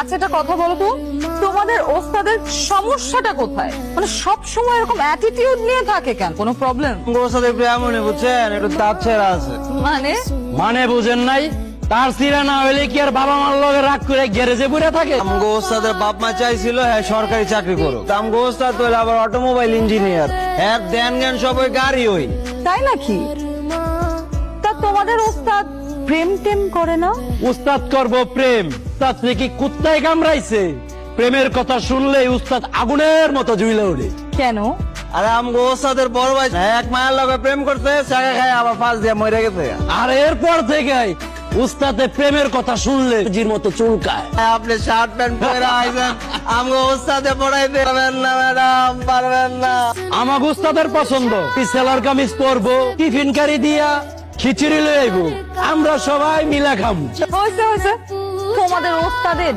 আচ্ছা একটা কথা বলো তো, তোমাদের ওস্তাদের সমস্যাটা কোথায়? মানে সব সময় এরকম অ্যাটিটিউড নিয়ে থাকে কেন? কোনো প্রবলেম? ওস্তাদের একটু এমনই বুঝছেন, একটু দাঁত ছেড়া আছে। মানে মানে বুঝেন নাই? তার সিরা না হইলে কি আর বাবা মার লগে রাগ করে গ্যারেজে পড়ে থাকে? আমগো ওস্তাদের বাপ মা চাইছিল হ্যাঁ সরকারি চাকরি করো, আমগো ওস্তাদ তো হলো আবার অটোমোবাইল ইঞ্জিনিয়ার। হ্যাঁ ধ্যান জ্ঞান সব ওই গাড়ি ওই। তাই নাকি? তা তোমাদের ওস্তাদ প্রেম টেম করে না? উস্তাদ করব প্রেম? উস্তাদ কি কুত্তায় কামড়াইছে? প্রেমের কথা শুনলেই উস্তাদ আগুনের মতো জ্বলে ওঠে। কেন? আরে আমগো ওস্তাদের বড় ভাই এক মায়ের লগে প্রেম করতে চাকা খায় আবার ফাঁস দিয়ে মরে গেছে। আর এরপর থেকে উস্তাদে প্রেমের কথা শুনলে জির মতো চুলকায়। আপনি শার্ট প্যান্ট পরে আইবেন, আমগো ওস্তাদে পড়াইতে পারবেন না ম্যাডাম, পারবেন না। আমার উস্তাদের পছন্দ সেলার কামিজ পরবো, টিফিন কারি দিয়া খিচুড়ি লয়ে আইবো, আমরা সবাই মিলা খাম। হয়েছে হয়েছে, তোমাদের ওস্তাদের